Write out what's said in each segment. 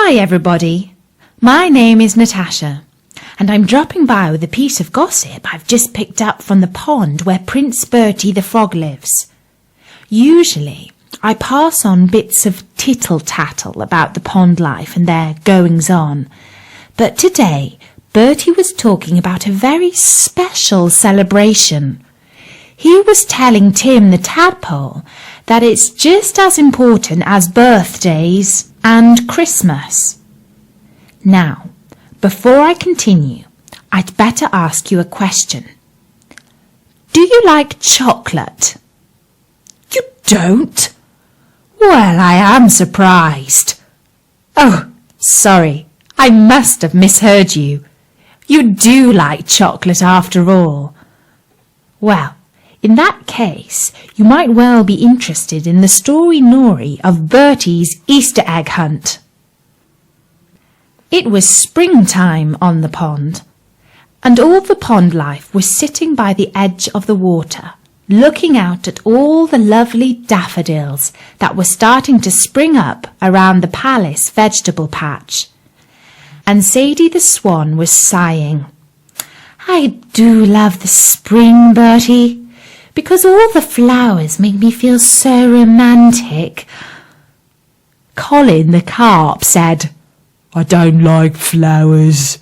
Hi everybody, my name is Natasha and I'm dropping by with a piece of gossip I've just picked up from the pond where Prince Bertie the frog lives. Usually I pass on bits of tittle-tattle about the pond life and their goings-on, but today Bertie was talking about a very special celebration. He was telling Tim the tadpole that it's just as important as birthdays and Christmas. Now, before I continue, I'd better ask you a question. Do you like chocolate? You don't? Well, I am surprised. Oh, sorry, I must have misheard you. You do like chocolate after all. Well, in that case, you might well be interested in the story Nori of Bertie's Easter egg hunt. It was springtime on the pond, and all the pond life was sitting by the edge of the water, looking out at all the lovely daffodils that were starting to spring up around the palace vegetable patch. And Sadie the swan was sighing. I do love the spring, Bertie, because all the flowers make me feel so romantic. Colin the carp said, I don't like flowers.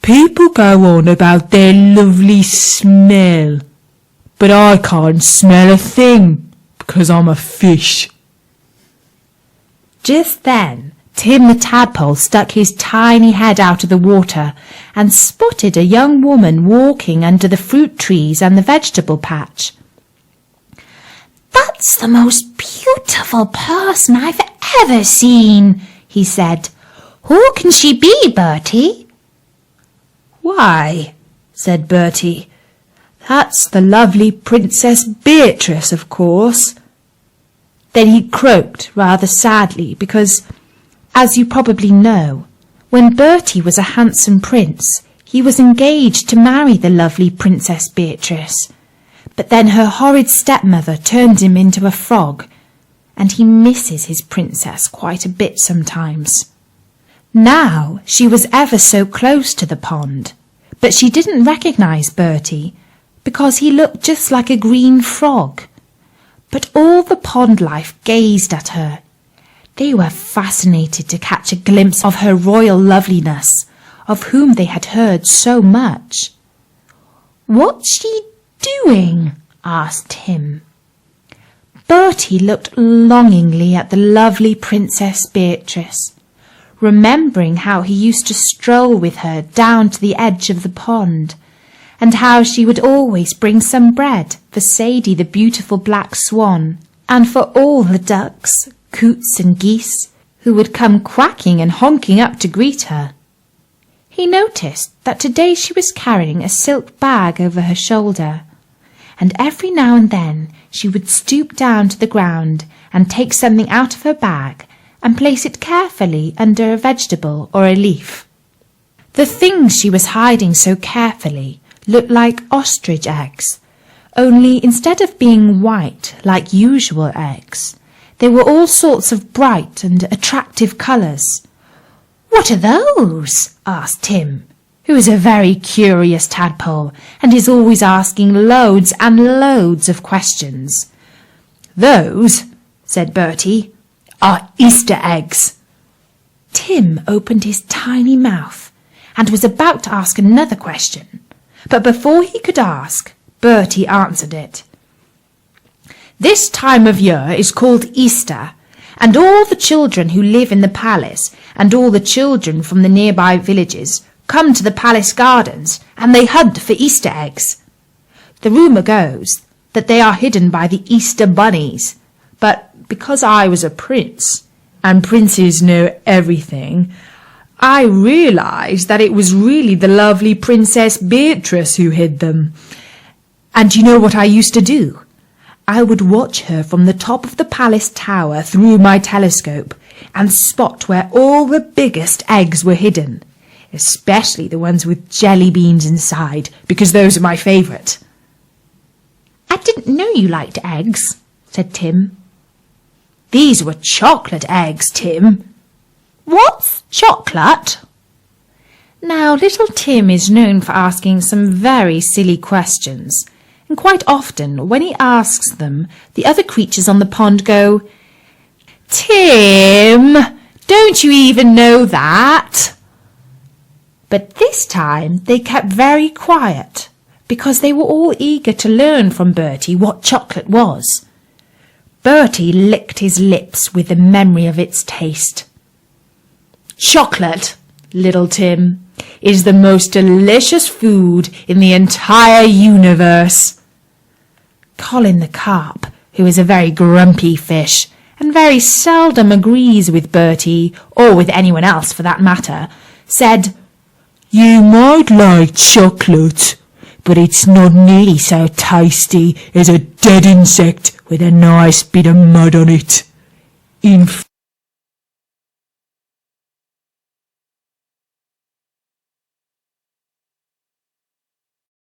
People go on about their lovely smell, but I can't smell a thing because I'm a fish. Just then, Tim the tadpole stuck his tiny head out of the water and spotted a young woman walking under the fruit trees and the vegetable patch. That's the most beautiful person I've ever seen, he said. Who can she be, Bertie? Why, said Bertie, that's the lovely Princess Beatrice, of course. Then he croaked rather sadly because, as you probably know, when Bertie was a handsome prince, he was engaged to marry the lovely Princess Beatrice. But then her horrid stepmother turned him into a frog, and he misses his princess quite a bit sometimes. Now she was ever so close to the pond, but she didn't recognise Bertie, because he looked just like a green frog. But all the pond life gazed at her. They were fascinated to catch a glimpse of her royal loveliness, of whom they had heard so much. What's she doing? Asked Tim. Bertie looked longingly at the lovely Princess Beatrice, remembering how he used to stroll with her down to the edge of the pond, and how she would always bring some bread for Sadie the beautiful black swan, and for all the ducks, coots and geese, who would come quacking and honking up to greet her. He noticed that today she was carrying a silk bag over her shoulder, and every now and then she would stoop down to the ground and take something out of her bag and place it carefully under a vegetable or a leaf. The things she was hiding so carefully looked like ostrich eggs, only instead of being white like usual eggs, they were all sorts of bright and attractive colours. What are those? Asked Tim, who is a very curious tadpole and is always asking loads and loads of questions. Those, said Bertie, are Easter eggs. Tim opened his tiny mouth and was about to ask another question, but before he could ask, Bertie answered it. This time of year is called Easter, and all the children who live in the palace and all the children from the nearby villages come to the palace gardens and they hunt for Easter eggs. The rumour goes that they are hidden by the Easter bunnies, but because I was a prince, and princes know everything, I realised that it was really the lovely Princess Beatrice who hid them. And you know what I used to do? I would watch her from the top of the palace tower through my telescope and spot where all the biggest eggs were hidden, especially the ones with jelly beans inside, because those are my favourite. I didn't know you liked eggs, said Tim. These were chocolate eggs, Tim. What's chocolate? Now, little Tim is known for asking some very silly questions, and quite often when he asks them, the other creatures on the pond go, Tim, don't you even know that? But this time they kept very quiet, because they were all eager to learn from Bertie what chocolate was. Bertie licked his lips with the memory of its taste. Chocolate, little Tim, is the most delicious food in the entire universe. Colin the carp, who is a very grumpy fish, and very seldom agrees with Bertie, or with anyone else for that matter, said, You might like chocolate, but it's not nearly so tasty as a dead insect with a nice bit of mud on it. In